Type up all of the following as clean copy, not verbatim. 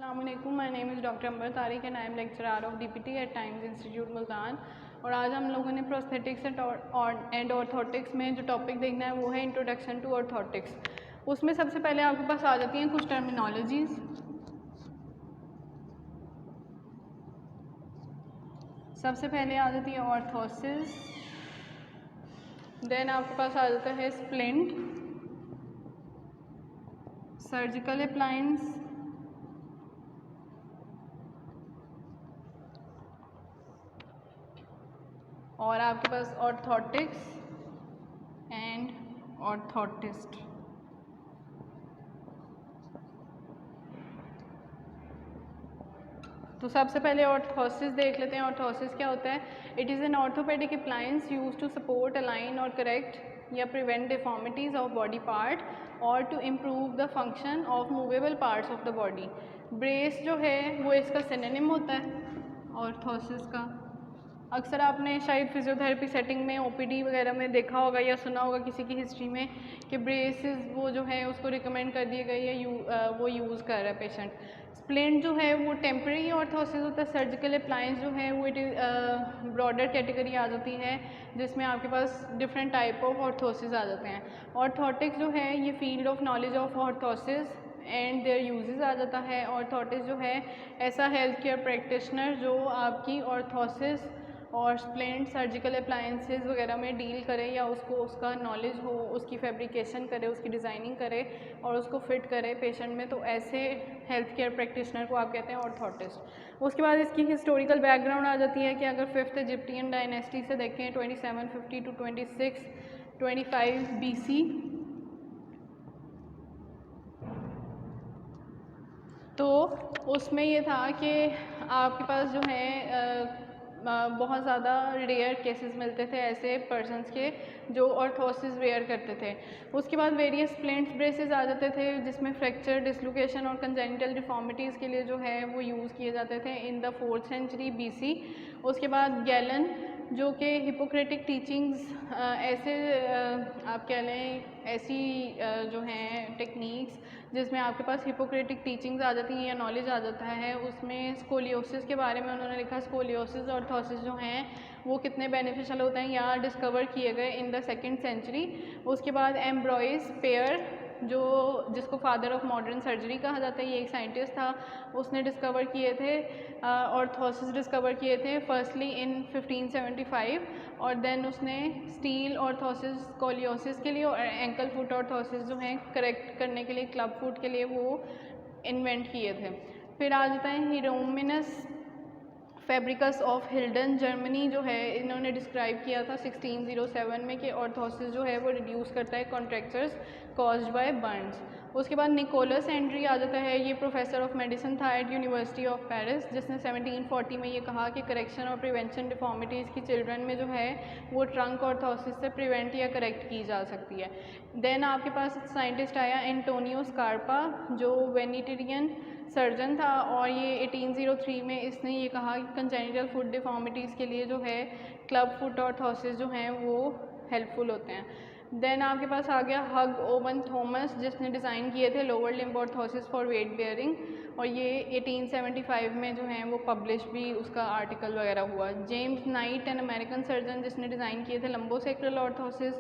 अस्सलामुअलैकुम, my name is doctor Amber Tariq and I am lecturer of DPT at Times Institute Multan. और आज हम लोगों ने प्रोस्थेटिक्स एंड ऑर्थोटिक्स में जो टॉपिक देखना है वो है इंट्रोडक्शन टू ऑर्थोटिक्स। उसमें सबसे पहले आपके पास आ जाती हैं कुछ टर्मिनोलॉजीज़। सबसे पहले आ जाती है ऑर्थोसिस, देन आपके पास आ जाता है स्प्लिंट, सर्जिकल अप्लायंस, और आपके पास ऑर्थोटिक्स एंड ऑर्थोटिस्ट। तो सबसे पहले ऑर्थोसिस देख लेते हैं। ऑर्थोसिस क्या होता है? It is an orthopaedic appliance use to support, align और करेक्ट या prevent deformities of body part और to improve the function of movable parts of the body. Brace जो है वो इसका सिनोनिम होता है ऑर्थोसिस का। अक्सर आपने शायद फिजियोथेरेपी सेटिंग में ओपीडी वगैरह में देखा होगा या सुना होगा किसी की हिस्ट्री में कि ब्रेसेस वो जो है उसको रिकमेंड कर दिए गए या वो यूज़ कर रहा है पेशेंट। स्प्लिंट जो है वो टेम्परेरी ऑर्थोसिस होता है। सर्जिकल अप्लायंस जो है वो इट इज़ ब्रॉडर कैटेगरी आ जाती है जिसमें आपके पास डिफरेंट टाइप ऑफ ऑर्थोसिस आ जाते हैं। ऑर्थोटिक्स जो है ये field of knowledge of orthosis and their uses आ जाता है। ऑर्थोटिक्स जो है ऐसा हेल्थ केयर प्रैक्टिशनर जो आपकी ऑर्थोसिस और स्प्लिंट, सर्जिकल अप्लायंसेस वगैरह में डील करे या उसको उसका नॉलेज हो, उसकी फैब्रिकेशन करे, उसकी डिज़ाइनिंग करे और उसको फिट करे पेशेंट में, तो ऐसे हेल्थ केयर प्रैक्टिशनर को आप कहते हैं ऑर्थोटिस्ट। उसके बाद इसकी हिस्टोरिकल बैकग्राउंड आ जाती है कि अगर 5th इजिप्टियन डायनेस्टी से देखें 2750 टू 2625 BC, तो उसमें ये था कि आपके पास जो है बहुत ज़्यादा रेयर केसेस मिलते थे ऐसे पर्सनस के जो ऑर्थोसिस वेयर करते थे। उसके बाद वेरियस स्प्लिंट्स ब्रेसेस आ जाते थे जिसमें फ्रैक्चर, डिसलोकेशन और कंजेनिटल डिफॉर्मिटीज़ के लिए जो है वो यूज़ किए जाते थे in the 4th century BC। उसके बाद गैलन जो कि हिपोक्रेटिक टीचिंग्स ऐसे आप कह लें ऐसी जो हैं टेक्निक्स जिसमें आपके पास हिपोक्रेटिक टीचिंग्स आ जाती हैं या नॉलेज आ जाता है, उसमें स्कोलियोसिस के बारे में उन्होंने लिखा। स्कोलियोसिस और ऑर्थोसिस जो हैं वो कितने बेनिफिशियल होते हैं या डिस्कवर किए गए इन द 2nd century। उसके बाद एम्ब्रॉयस पेयर जो जिसको फादर ऑफ मॉडर्न सर्जरी कहा जाता है, ये एक साइंटिस्ट था, उसने डिस्कवर किए थे ऑर्थोसिस डिस्कवर किए थे फर्स्टली इन 1575 और देन उसने स्टील ऑर्थोसिस स्कोलियोसिस के लिए और एंकल फुट ऑर्थोसिस जो हैं करेक्ट करने के लिए क्लब फुट के लिए वो इन्वेंट किए थे। फिर आ जाता है हीरोमिनस फैब्रिकस ऑफ हिल्डन, जर्मनी जो है इन्होंने डिस्क्राइब किया था 1607 में कि ऑर्थोसिस जो है वो रिड्यूस करता है कॉन्ट्रैक्चर्स कॉज्ड बाय बर्न्स। उसके बाद निकोलस एंड्री आ जाता है, ये प्रोफेसर ऑफ मेडिसिन था एट यूनिवर्सिटी ऑफ पेरिस, जिसने 1740 में ये कहा कि करेक्शन और प्रिवेंशन डिफॉर्मिटीज़ की चिल्ड्रन में जो है वो ट्रंक ऑर्थोसिस से प्रिवेंट या करेक्ट की जा सकती है। देन आपके पास साइंटिस्ट आया एंटोनियो स्कार्पा जो वेनेटेरियन सर्जन था और ये 1803 में इसने ये कहा कि कंजेनिटल फुट डिफॉर्मिटीज़ के लिए जो है क्लब फुट ऑर्थोसिस जो हैं वो हेल्पफुल होते हैं। देन आपके पास आ गया हग ओवन थॉमस जिसने डिज़ाइन किए थे lower limb orthosis for weight bearing और ये 1875 में जो है वो पब्लिश भी उसका आर्टिकल वगैरह हुआ। James night an American surgeon जिसने डिज़ाइन किए थे लंबोसेक्रल ऑर्थोसिस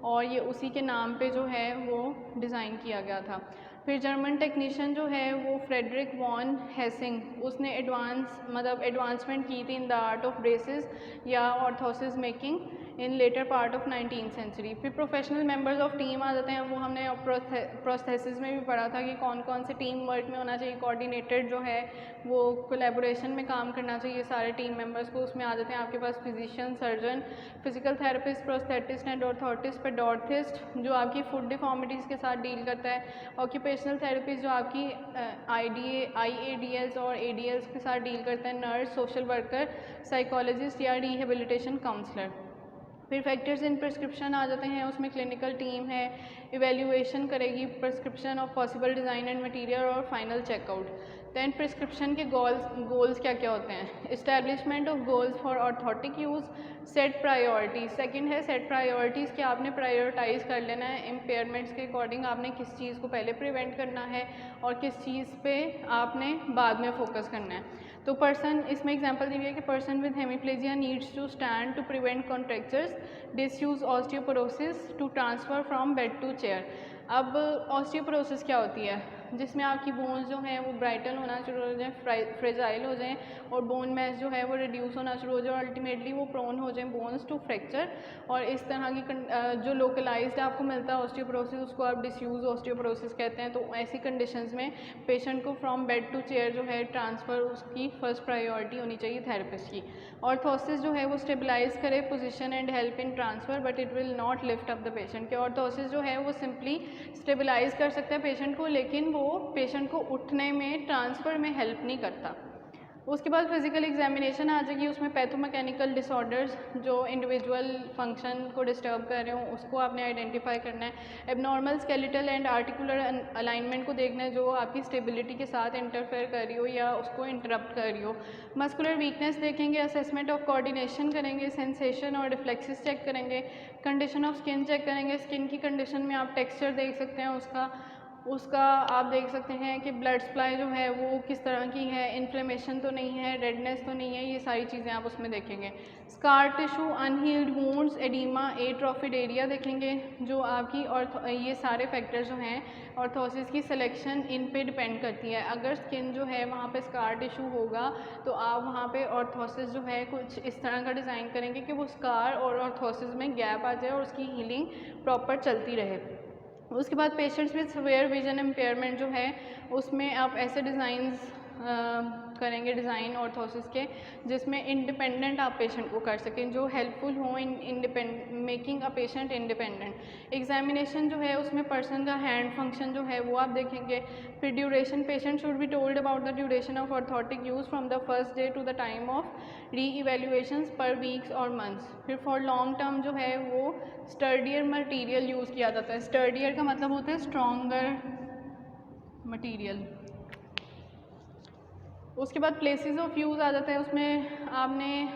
और ये उसी के नाम पे जो है वो डिज़ाइन किया गया था। फिर जर्मन टेक्नीशियन जो है वो फ्रेडरिक वॉन हेसिंग, उसने एडवांसमेंट की थी in the art of braces या orthosis making in later part of 19th century। फिर प्रोफेशनल मेंबर्स ऑफ टीम आ जाते हैं, वो हमने प्रोस्थेसिस में भी पढ़ा था कि कौन कौन से टीम वर्क में होना चाहिए, कोऑर्डिनेटेड जो है वो कोलैबोरेशन में काम करना चाहिए सारे टीम मेंबर्स को। उसमें आ जाते हैं आपके पास physician, surgeon, physical therapist, prosthetist and orthotist, pedorthist जो आपकी फुट डिफॉर्मिटीज़ के साथ डील करता है, ऑक्यूपेशनल थेरेपिस्ट जो आपकी IADLs और ADLs के साथ डील करता है, नर्स, सोशल वर्कर, साइकोलॉजिस्ट या रिहेबिलिटेशन काउंसलर। फिर फैक्टर्स इन प्रिस्क्रिप्शन आ जाते हैं, उसमें क्लिनिकल टीम है, इवेल्यूएशन करेगी prescription of possible design and material और फाइनल चेकआउट। दैन प्रिस्क्रिप्शन के गोल्स क्या क्या होते हैं? Establishment of goals for orthotic use, set priorities. Second है सेट प्रायोरिटीज़ कि आपने प्रायोरिटाइज़ कर लेना है इम्पेयरमेंट्स के अकॉर्डिंग, आपने किस चीज़ को पहले प्रिवेंट करना है और किस चीज़ पे आपने बाद में फोकस करना है। तो पर्सन, इसमें एग्जांपल दी हुई है कि person with hemiplegia needs to stand to prevent contractures, disuse osteoporosis to transfer from bed to chair. अब ऑस्टियोपोरोसिस क्या होती है? जिसमें आपकी बोन्स जो हैं वो ब्राइटल होना शुरू हो जाएँ, फ्रेजाइल हो जाएँ और बोन मैस जो है वो रिड्यूस होना शुरू हो जाए और अल्टीमेटली वो प्रोन हो जाए बोन्स टू फ्रैक्चर। और इस तरह की जो लोकलाइज्ड आपको मिलता है ऑस्टियोपोरोसिस, उसको आप डिसयूज ऑस्टियोपोरोसिस कहते हैं। तो ऐसी कंडीशंस में पेशेंट को फ्रॉम बेड टू चेयर जो है ट्रांसफ़र उसकी फर्स्ट प्रायोरिटी होनी चाहिए थेरेपिस्ट की। ऑर्थोसिस जो है वो स्टेबलाइज करे position and help in transfer, but it will not lift up the patient. के ऑर्थोसिस जो है वो सिंपली स्टेबलाइज कर सकता है पेशेंट को, लेकिन वो पेशेंट को उठने में, ट्रांसफ़र में हेल्प नहीं करता। उसके बाद फिजिकल एग्जामिनेशन आ जाएगी, उसमें पैथोमैकेनिकल डिसऑर्डर्स जो इंडिविजुअल फंक्शन को डिस्टर्ब कर रहे हो उसको आपने आइडेंटिफाई करना है। Abnormal skeletal and articular alignment को देखना है जो आपकी स्टेबिलिटी के साथ इंटरफेयर कर रही हो या उसको इंटरप्ट कर रही हो। मस्कुलर वीकनेस देखेंगे, असेसमेंट ऑफ कोऑर्डिनेशन करेंगे, सेंसेशन और रिफ्लेक्सेस चेक करेंगे, कंडीशन ऑफ स्किन चेक करेंगे। स्किन की कंडीशन में आप टेक्सचर देख सकते हैं उसका आप देख सकते हैं कि ब्लड सप्लाई जो है वो किस तरह की है, इन्फ्लेमेशन तो नहीं है, रेडनेस तो नहीं है, ये सारी चीज़ें आप उसमें देखेंगे। Scar tissue, unhealed wounds, oedema, atrophied area देखेंगे जो आपकी, और ये सारे फैक्टर जो हैं ऑर्थोसिस की सिलेक्शन इन पे डिपेंड करती है। अगर स्किन जो है वहाँ पे स्कार टिश्यू होगा तो आप वहाँ पे ऑर्थोसिस जो है कुछ इस तरह का डिज़ाइन करेंगे कि वो स्कार और ऑर्थोसिस में गैप आ जाए और उसकी हीलिंग प्रॉपर चलती रहे। उसके बाद patients with severe vision impairment जो है उसमें आप ऐसे डिज़ाइंस करेंगे, डिज़ाइन ऑर्थोसिस के, जिसमें इंडिपेंडेंट आप पेशेंट को कर सकें, जो हेल्पफुल हों in making a patient independent. Examination जो है उसमें पर्सन का हैंड फंक्शन जो है वो आप देखेंगे। फिर duration, patient should be told about the duration of orthotic use from the first day to the time of reevaluations पर वीक्स और मंथ्स। फिर फॉर लॉन्ग टर्म जो है वो स्टर्डियर मटीरियल यूज़ किया जाता है। स्टर्डियर का मतलब होता है स्ट्रॉन्गर मटीरियल। उसके बाद प्लेसेस ऑफ यूज़ आ जाता है, उसमें आपने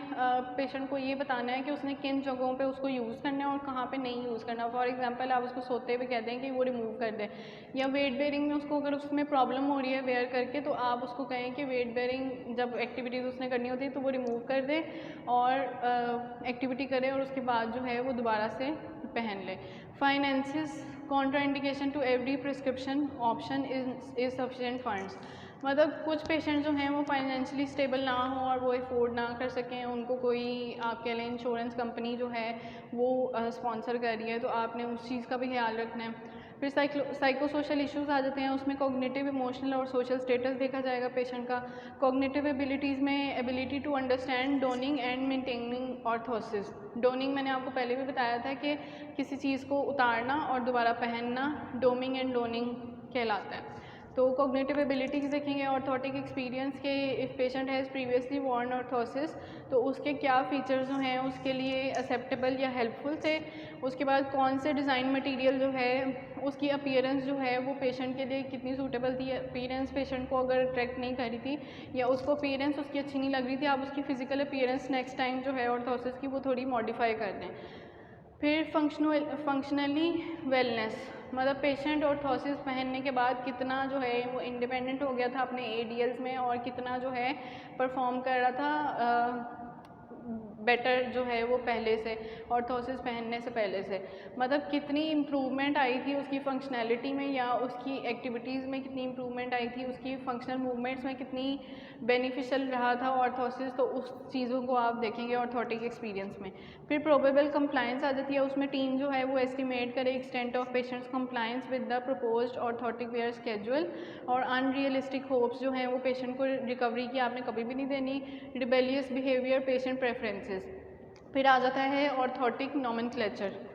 पेशेंट को ये बताना है कि उसने किन जगहों पे उसको यूज़ करना है और कहाँ पे नहीं यूज़ करना। फॉर एग्जांपल आप उसको सोते हुए कह दें कि वो रिमूव कर दे, या वेट बेयरिंग में उसको अगर उसमें प्रॉब्लम हो रही है वेयर करके तो आप उसको कहें कि वेट बेयरिंग जब एक्टिविटीज़ उसने करनी होती है तो वो रिमूव कर दे और एक्टिविटी करे और उसके बाद जो है वो दोबारा से पहन ले। Finances, contraindication to every prescription option is sufficient funds. मतलब कुछ पेशेंट जो हैं वो फाइनेंशियली स्टेबल ना हो और वो अफोर्ड ना कर सकें, उनको कोई आप कह लें इंश्योरेंस कंपनी जो है वो स्पॉन्सर कर रही है, तो आपने उस चीज़ का भी ख्याल रखना है। फिर साइको सोशल इश्यूज़ आ जाते हैं, उसमें कॉग्निटिव, इमोशनल और सोशल स्टेटस देखा जाएगा पेशेंट का। कॉग्निटिव एबिलिटीज़ में ability to understand donning and maintaining orthosis. Donning मैंने आपको पहले भी बताया था कि किसी चीज़ को उतारना और दोबारा पहनना डोमिंग एंड डोनिंग कहलाता है। तो कॉग्निटिव एबिलिटीज़ देखेंगे, ऑर्थोटिक एक्सपीरियंस के, if patient has previously worn orthosis तो उसके क्या फ़ीचर्स जो हैं उसके लिए एक्सेप्टेबल या हेल्पफुल थे। उसके बाद कौन से डिज़ाइन मटेरियल जो है उसकी अपीयरेंस जो है वो पेशेंट के लिए कितनी सूटेबल थी। अपीयरेंस पेशेंट को अगर अट्रैक्ट नहीं कर रही थी या उसको अपीयरेंस उसकी अच्छी नहीं लग रही थी, आप उसकी फ़िज़िकल अपीयरेंस नेक्स्ट टाइम जो है ऑर्थोसिस की वो थोड़ी मॉडिफाई कर दें। फिर फंक्शनली वेलनेस, मतलब पेशेंट ऑर्थोसिस पहनने के बाद कितना जो है वो इंडिपेंडेंट हो गया था अपने एडीएल्स में और कितना जो है परफॉर्म कर रहा था बेटर जो है वो पहले से, ऑर्थोसिस पहनने से पहले से। मतलब कितनी इम्प्रूवमेंट आई थी उसकी फंक्शनैलिटी में या उसकी एक्टिविटीज़ में कितनी इम्प्रूवमेंट आई थी, उसकी फंक्शनल मूवमेंट्स में कितनी बेनिफिशियल रहा था ऑर्थोसिस, तो उस चीज़ों को आप देखेंगे ऑर्थोटिक एक्सपीरियंस में। फिर प्रोबेबल कंप्लायंस आ जाती है, उसमें टीम जो है वो एस्टिमेट करे extent of patients compliance with the proposed orthotic wear schedule, और अनरियलिस्टिक होप्स जो हैं वो पेशेंट को रिकवरी की आपने कभी भी नहीं देनी। Rebellious behaviour, patient preferences. फिर आ जाता है ऑर्थोटिक नोमेनक्लेचर।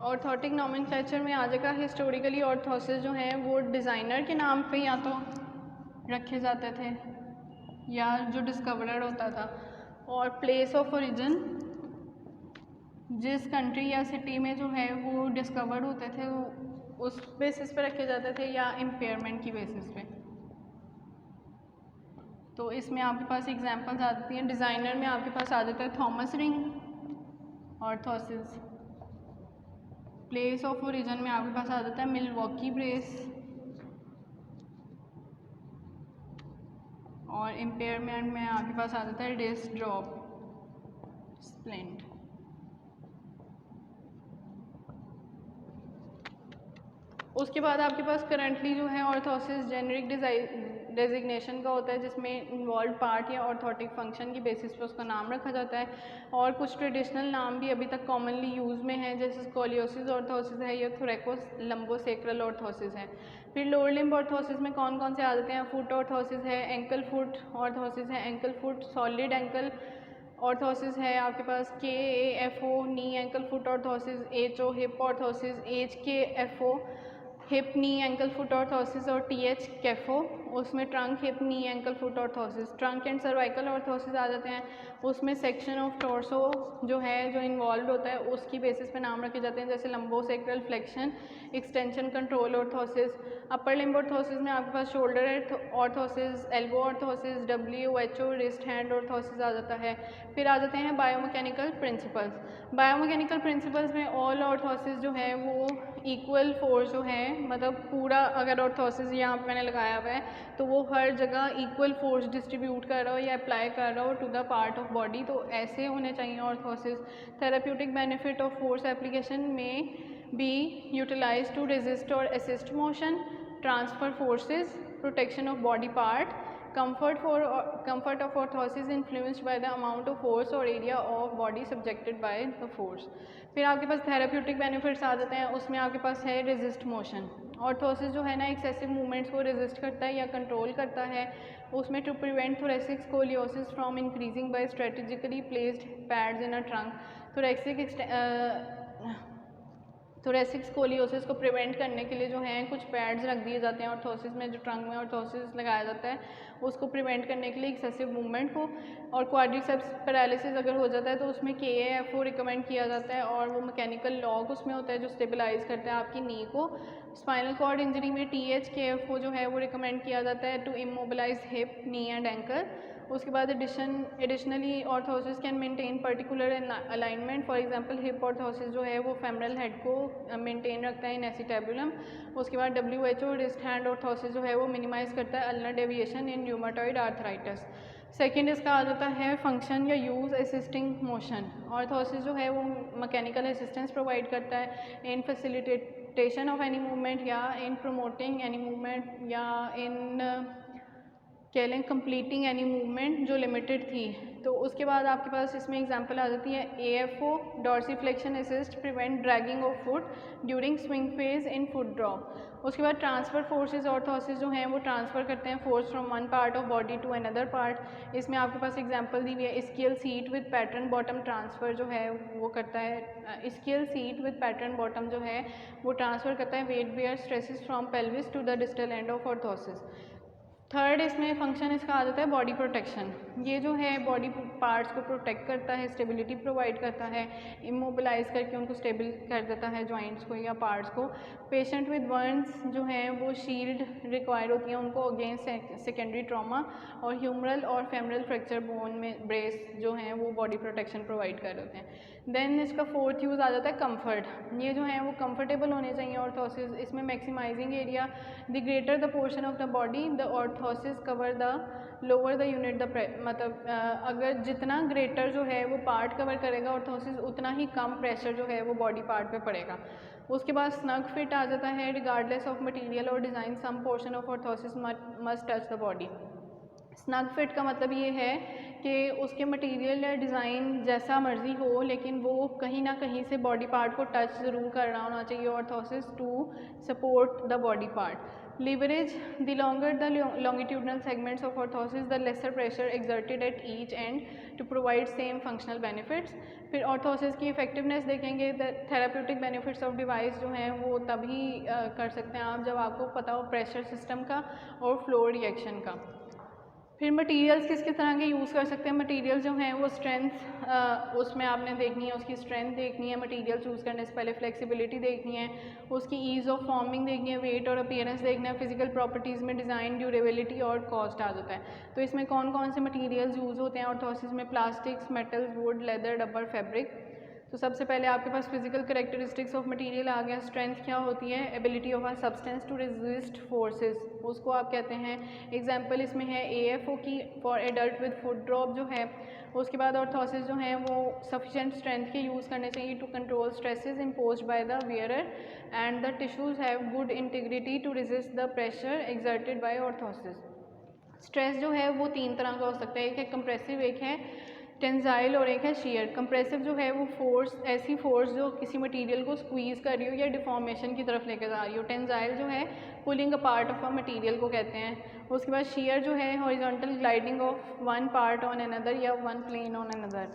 ऑर्थोटिक नोमेनक्लेचर में आ जाएगा हिस्टोरिकली ऑर्थोसिस जो हैं वो डिज़ाइनर के नाम पे या तो रखे जाते थे या जो डिस्कवरर होता था, और प्लेस ऑफ ओरिजिन जिस कंट्री या सिटी में जो है वो डिस्कवर्ड होते थे वो उस बेसिस पे रखे जाते थे या इम्पेयरमेंट की बेसिस पे। तो इसमें आपके पास एग्जांपल्स आती हैं। डिज़ाइनर में आपके पास आ जाता है Thomas ring, orthosis. Place of origin में आपके पास आ जाता है मिलवॉकी ब्रेस, और इम्पेयरमेंट में आपके पास आ जाता है डिस्क ड्रॉप स्प्लिंट। उसके बाद आपके पास करंटली जो है ऑर्थोसिस जेनेरिक डेजिग्नेशन का होता है, जिसमें इन्वॉल्व पार्ट या ऑर्थोटिक फंक्शन की बेसिस पे उसका नाम रखा जाता है, और कुछ ट्रेडिशनल नाम भी अभी तक कॉमनली यूज़ में हैं, जैसे स्कोलियोसिस ऑर्थोसिस है या थोरेकोस लंबोसेक्रल ऑर्थोसिस है। फिर लोअर लिम्ब ऑर्थोसिस में कौन कौन से आ जाते हैं? फुट ऑर्थोसिस है, एंकल फुट ऑर्थोसिस है, ankle foot solid ankle orthosis है आपके पास, KAFO knee ankle foot orthosis, HO hip orthosis, HKFO hip knee ankle foot orthosis, और TH कैफो उसमें trunk hip knee ankle foot orthosis. Trunk and cervical orthosis आ जाते हैं, उसमें section of torso जो है जो इन्वॉल्व होता है उसकी बेसिस पे नाम रखे जाते हैं, जैसे lumbosacral flexion extension control orthosis. Upper limb orthosis में आपके पास shoulder orthosis, elbow orthosis, WHO wrist hand orthosis आ जाता है। फिर आ जाते हैं बायोमैकेनिकल प्रिंसिपल्स। बायोमैकेनिकल प्रिंसिपल्स में ऑल ऑर्थोसिस जो है वो इक्वल फोर्स जो है, मतलब पूरा अगर ऑर्थोसिस यहाँ पे मैंने लगाया हुआ है तो वो हर जगह इक्वल फोर्स डिस्ट्रीब्यूट कर रहा हो या अप्लाई कर रहा हो to the part of body, तो ऐसे होने चाहिए orthosis. Therapeutic benefit of force application में बी यूटिलाइज टू रेजिस्ट और assist motion, transfer forces, protection of body part, comfort of orthosis influenced by the amount of force or area of body subjected by the force। फिर आपके पास therapeutic benefits आ जाते हैं, उसमें आपके पास है resist motion. Orthosis जो है ना एक्सेसिव मूवमेंट्स को रेजिस्ट करता है या कंट्रोल करता है, उसमें to prevent thoracic scoliosis from increasing by strategically placed pads in a trunk. Thoracic scoliosis को प्रिवेंट करने के लिए जो है कुछ पैड्स रख दिए जाते हैं ऑर्थोसिस में, जो ट्रंक में ऑर्थोसिस लगाया जाता है उसको प्रिवेंट करने के लिए एक्सेसिव मूवमेंट को। और क्वाड्रिसेप्स पैरालिसिस अगर हो जाता है तो उसमें KAFO रिकमेंड किया जाता है, और वो मैकेनिकल लॉक उसमें होता है जो स्टेबलाइज करता है आपकी नी को। स्पाइनल कॉर्ड इंजरी में THKFO जो है वो रिकमेंड किया जाता है to immobilize hip, knee and ankle. उसके बाद additionally orthosis can maintain particular alignment, for example hip orthosis जो है वो फेमरल हेड को मेंटेन रखता है इन एसिटेबुलम। उसके बाद WHO रिस्ट हैंड ऑर्थोसिस जो है वो मिनिमाइज करता है अल्नर डेविएशन इन र्यूमेटॉइड आर्थराइटिस। सेकेंड इसका आ जाता है फंक्शन या यूज़ असिस्टिंग मोशन। ऑर्थोसिस जो है वो मैकेनिकल असिस्टेंस प्रोवाइड करता है इन फैसिलिटेशन ऑफ एनी मूवमेंट, या इन प्रमोटिंग एनी मूवमेंट, या इन कह लें कंप्लीटिंग एनी मूवमेंट जो लिमिटेड थी। तो उसके बाद आपके पास इसमें एग्जांपल आ जाती है AFO dorsiflexion assist prevent dragging of foot during swing phase in foot drop. उसके बाद ट्रांसफ़र फोर्सेस ऑर्थोसिस जो हैं वो ट्रांसफ़र करते हैं force from one part of body to another part. इसमें आपके पास एग्जांपल दी हुई है scale seat with pattern bottom transfer जो है वो करता है। Scale seat with pattern bottom जो है वो ट्रांसफ़र करता है weight bear stresses from pelvis to the distal end of orthosis. Third इसमें फंक्शन इसका आ जाता है बॉडी प्रोटेक्शन। ये जो है बॉडी पार्ट्स को प्रोटेक्ट करता है, स्टेबिलिटी प्रोवाइड करता है, इमोबिलाइज करके उनको स्टेबल कर देता है जॉइंट्स को या पार्ट्स को। पेशेंट विद बर्न्स जो हैं वो शील्ड रिक्वायर होती हैं उनको अगेंस्ट सेकेंडरी ट्रॉमा, और ह्यूमरल और फेमरल फ्रैक्चर बोन में ब्रेस जो हैं वो बॉडी प्रोटेक्शन प्रोवाइड कर देते हैं। देन इसका फोर्थ यूज़ आ जाता है कंफर्ट। ये जो है वो कंफर्टेबल होने चाहिए ऑर्थोसिस। इसमें maximizing area, the greater the portion of the body the orthosis cover the lower the unit the मतलब अगर जितना ग्रेटर जो है वो पार्ट कवर करेगा ऑर्थोसिस उतना ही कम प्रेशर जो है वो बॉडी पार्ट पे पड़ेगा। उसके बाद स्नग फिट आ जाता है, रिगार्डलेस ऑफ मटेरियल और design some portion of orthosis must touch the body. Snug fit का मतलब ये है कि उसके मटेरियल या डिज़ाइन जैसा मर्जी हो लेकिन वो कहीं ना कहीं से बॉडी पार्ट को टच ज़रूर करना होना चाहिए orthosis to support the body part. Leverage: the longer the longitudinal segments of orthosis, the lesser pressure exerted at each end to provide same functional benefits. फिर orthosis की effectiveness देखेंगे, the therapeutic benefits of device जो हैं वो तभी कर सकते हैं आप जब आपको पता हो pressure system का और flow reaction का। फिर मटीरियल्स किस किस तरह के यूज़ कर सकते हैं। मटीरियल जो हैं वो स्ट्रेंथ उसमें आपने देखनी है, उसकी स्ट्रेंथ देखनी है, मटीरियल चूज़ करने से पहले फ्लेक्सिबिलिटी देखनी है, उसकी ईज़ ऑफ फॉर्मिंग देखनी है, वेट और अपीयरेंस देखना है, फिजिकल प्रॉपर्टीज़ में डिज़ाइन, ड्यूरेबिलिटी और कॉस्ट आ जाता है। तो इसमें कौन कौन से मटीरियल्स यूज़ होते हैं ऑर्थोसिस में? Plastics, metals, wood, leather, rubber, fabric. तो सबसे पहले आपके पास फिजिकल करेक्टरिस्टिक्स ऑफ मटेरियल आ गया। स्ट्रेंथ क्या होती है? Ability of a substance to resist forces, उसको आप कहते हैं। एग्जांपल इसमें है AFO की for adult with foot drop जो है। उसके बाद ऑर्थोसिस जो है वो सफिशेंट स्ट्रेंथ के यूज़ करने चाहिए to control stresses imposed by the wearer and the tissues have good integrity to resist the pressure exerted by orthosis. Stress जो है वो 3 तरह का हो सकता है, एक है कंप्रेसिव, एक है टेंजाइल और एक है शेयर। कंप्रेसिव जो है वो फोर्स, ऐसी फोर्स जो किसी मटेरियल को स्क्वीज़ कर रही हो या डिफॉर्मेशन की तरफ लेकर जा रही हो। टेंजाइल जो है pulling a part of a material को कहते हैं। उसके बाद शेयर जो है horizontal gliding of one part on another या वन प्लेन ऑन अनदर।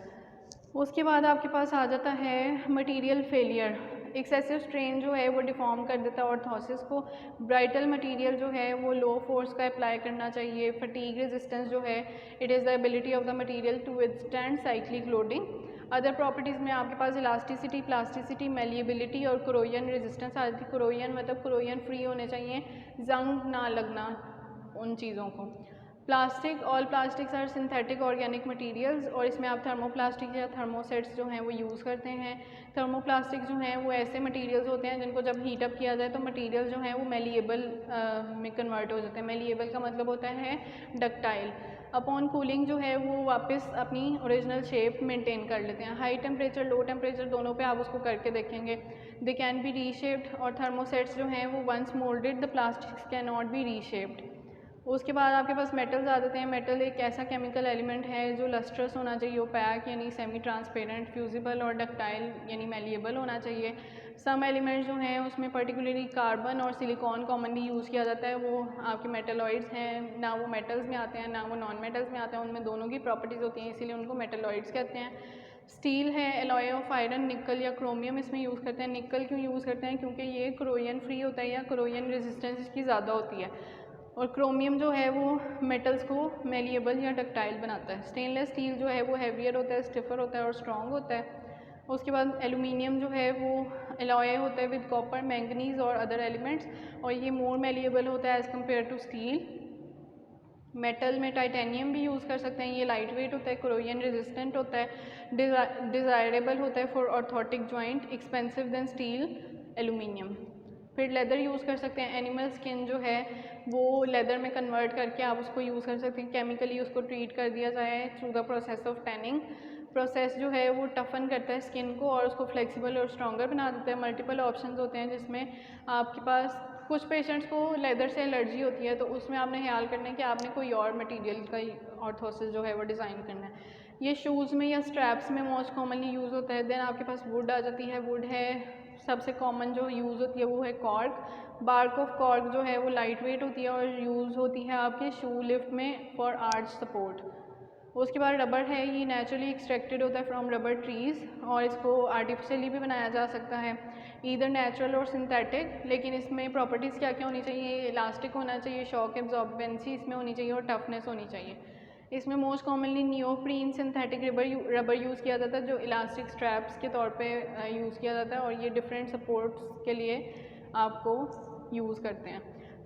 उसके बाद आपके पास आ जाता है मटेरियल फेलियर। एक्सेसिव स्ट्रेन जो है वो डिफॉर्म कर देता है ऑर्थोसिस को। ब्राइटल मटेरियल जो है वो लो फोर्स का अप्लाई करना चाहिए। फटीग रेजिस्टेंस जो है it is the ability of the material to withstand cyclic loading. Other properties में आपके पास इलास्टिसिटी, प्लास्टिसिटी, मेलिएबिलिटी और कोरोजन रेजिस्टेंस आ जाती है। कोरोजन मतलब कोरोजन फ्री होने चाहिए, जंग ना लगना उन चीज़ों को। Plastic, all plastics are synthetic organic materials, और इसमें आप थर्मोप्लास्टिक या थर्मोसेट्स जो हैं वो यूज़ करते हैं। थर्मोप्लास्टिक जो हैं वो ऐसे मटेरियल्स होते हैं जिनको जब हीट अप किया जाए तो मटेरियल जो हैं वो मेलिएबल में कन्वर्ट हो जाते हैं। मेलिएबल का मतलब होता है डक्टाइल। अपॉन कूलिंग जो है वो वापस अपनी ओरिजिनल शेप मेंटेन कर लेते हैं। हाई टेम्परेचर, लो टेम्परेचर दोनों पे आप उसको करके देखेंगे। दे कैन बी रीशेप्ड, और थर्मोसेट्स जो हैं वो once moulded the plastics can not be reshaped. उसके बाद आपके पास मेटल्स आ जाते हैं। मेटल एक ऐसा केमिकल एलिमेंट है जो लस्ट्रस होना चाहिए, ओपैक यानी सेमी ट्रांसपेरेंट, फ्यूजिबल और डक्टाइल यानी मेलिएबल होना चाहिए। सम एलिमेंट्स जो हैं उसमें पर्टिकुलरली कार्बन और सिलिकॉन कॉमनली यूज़ किया जाता है, वो आपके मेटलॉइड्स हैं। ना वो मेटल्स में आते हैं ना वो नॉन मेटल्स में आते हैं, उनमें दोनों की प्रॉपर्टीज़ होती हैं, इसीलिए उनको मेटलॉइड्स कहते हैं। स्टील है, एलॉय ऑफ आयरन, निकल या क्रोमियम इसमें यूज़ करते हैं। निकल क्यों यूज़ करते हैं? क्योंकि ये कोरोजन फ्री होता है या कोरोजन रेजिस्टेंस इसकी ज़्यादा होती है। और क्रोमियम जो है वो मेटल्स को मेलिएबल या डक्टाइल बनाता है। स्टेनलेस स्टील जो है वो हैवियर होता है, स्टिफर होता है और स्ट्रॉन्ग होता है। उसके बाद एल्यूमिनियम जो है वो एलॉय होता है विद कॉपर, मैंगनीज और अदर एलिमेंट्स, और ये मोर मेलिएबल होता है as compare to steel. Metal में टाइटेनियम भी यूज़ कर सकते हैं, ये लाइट वेट होता है, कोरोजन रेजिस्टेंट होता है, डिज़ायरेबल होता है for orthotic joint, expensive than steel, aluminium. फिर लेदर यूज़ कर सकते हैं। एनिमल स्किन जो है वो लेदर में कन्वर्ट करके आप उसको यूज़ कर सकते हैं। केमिकली उसको ट्रीट कर दिया जाए through the process of tanning. Process जो है वो टफन करता है स्किन को और उसको फ्लेक्सिबल और स्ट्रॉन्गर बना देता है। मल्टीपल ऑप्शंस होते हैं जिसमें आपके पास, कुछ पेशेंट्स को लेदर से एलर्जी होती है तो उसमें आपने ख्याल करना है कि आपने कोई और मटेरियल का ऑर्थोसिस जो है वो डिज़ाइन करना है। ये शूज़ में या स्ट्रैप्स में मोस्ट कॉमनली यूज़ होता है। देन आपके पास वुड आ जाती है। वुड है सबसे कॉमन जो यूज़ होती है वो है कॉर्क। बार्क ऑफ कॉर्क जो है वो लाइट वेट होती है और यूज़ होती है आपके शू लिफ्ट में फॉर आर्च सपोर्ट। उसके बाद रबर है, ये नेचुरली एक्सट्रैक्टेड होता है फ्रॉम रबर ट्रीज़ और इसको आर्टिफिशियली भी बनाया जा सकता है, ईदर नेचुरल और सिंथेटिक। लेकिन इसमें प्रॉपर्टीज़ क्या क्या होनी चाहिए? इलास्टिक होना चाहिए, शॉक एब्जॉर्बेंसी इसमें होनी चाहिए और टफनेस होनी चाहिए। इसमें most commonly neoprene synthetic rubber use किया जाता है जो इलास्टिक स्ट्रैप्स के तौर पे यूज़ किया जाता है, और ये डिफरेंट सपोर्ट्स के लिए आपको यूज़ करते हैं।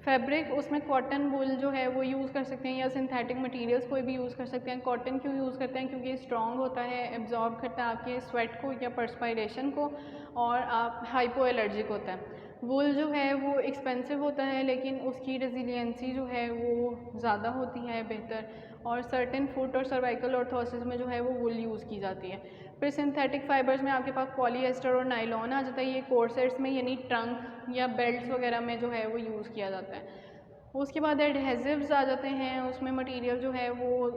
फैब्रिक, उसमें कॉटन, वुल जो है वो यूज़ कर सकते हैं या सिंथेटिक मटेरियल्स कोई भी यूज़ कर सकते हैं। कॉटन क्यों यूज़ करते हैं? क्योंकि स्ट्रॉन्ग होता है, एब्जॉर्ब करता है आपके स्वेट को या पर्सपायरेशन को, और आप हाइपो एलर्जिक होता है। वुल जो है वो एक्सपेंसिव होता है लेकिन उसकी रेजिलियंसी जो है वो ज़्यादा होती है, बेहतर, और सर्टेन फुट और सर्वाइकल ऑर्थोसिस में जो है वो वुल यूज़ की जाती है। फिर सिंथेटिक फाइबर्स में आपके पास पॉलीएस्टर और नायलॉन आ जाता है, ये कोर्सेट्स में यानी ट्रंक या बेल्ट्स वगैरह में जो है वो यूज़ किया जाता है। उसके बाद एडहेसिव्स आ जाते हैं, उसमें मटेरियल जो है वो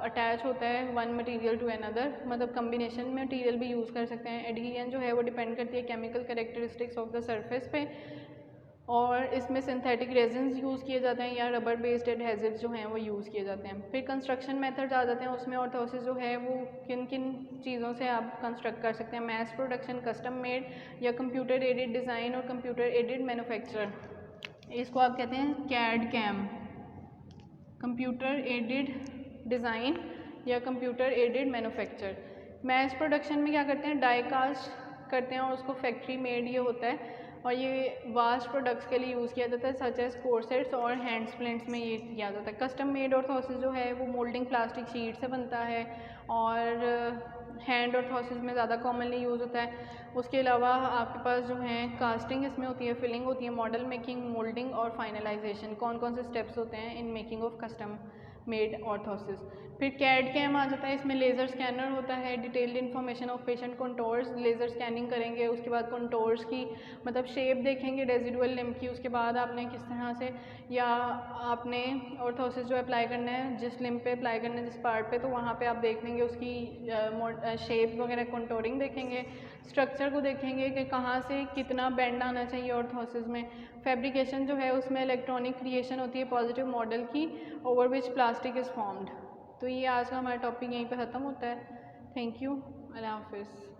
अटैच होता है वन मटेरियल टू अनदर, मतलब कम्बिनेशन में मटेरियल भी यूज़ कर सकते हैं। एडहेजन जो है वो डिपेंड करती है chemical characteristics of the surface पे। और इसमें सिंथेटिक रेजिन्स यूज़ किए जाते हैं या रबर बेस्ड एडहेसिव्स जो हैं वो यूज़ किए जाते हैं। फिर कंस्ट्रक्शन मेथड्स आ जाते हैं, उसमें ऑर्थोसिस जो है वो किन किन चीज़ों से आप कंस्ट्रक्ट कर सकते हैं। मैस प्रोडक्शन, कस्टम मेड या कंप्यूटर एडेड डिज़ाइन और कंप्यूटर एडेड मैन्युफैक्चर, इसको आप कहते हैं CAD CAM, computer aided design या computer aided manufacture. Mass production में क्या करते हैं, डाई कास्ट करते हैं और उसको फैक्ट्री मेड ये होता है और ये वास्ट प्रोडक्ट्स के लिए यूज़ किया जाता है, सच एज कोर्सेट्स और हैंड स्प्लिंट्स में ये किया जाता है। कस्टम मेड ऑर्थोसिस जो है वो मोल्डिंग प्लास्टिक शीट से बनता है और हैंड ऑर्थोसिस में ज़्यादा कॉमनली यूज़ होता है। उसके अलावा आपके पास जो है कास्टिंग इसमें होती है, फिलिंग होती है, मॉडल मेकिंग, मोल्डिंग और फाइनलाइजेशन, कौन कौन से स्टेप्स होते हैं in making of custom made orthosis. फिर कैड कैम आ जाता है, इसमें लेज़र स्कैनर होता है, detailed information of patient contours, laser scanning करेंगे, उसके बाद कंटोर्स की मतलब शेप देखेंगे रेजिडुअल लिम्ब की, उसके बाद आपने किस तरह से या आपने ऑर्थोसिस जो अप्लाई करना है जिस लिम्ब पे अप्लाई करना है जिस पार्ट पे, तो वहाँ पे आप देख लेंगे उसकी शेप वगैरह, कंटोरिंग देखेंगे, स्ट्रक्चर को देखेंगे कि कहाँ से कितना बेंड आना चाहिए ऑर्थोसिस में। फैब्रिकेशन जो है उसमें इलेक्ट्रॉनिक क्रिएशन होती है पॉजिटिव मॉडल की, over which plastic is formed. तो ये आज का हमारा टॉपिक यहीं पे ख़त्म होता है। थैंक यू, अल्लाह हाफिज़।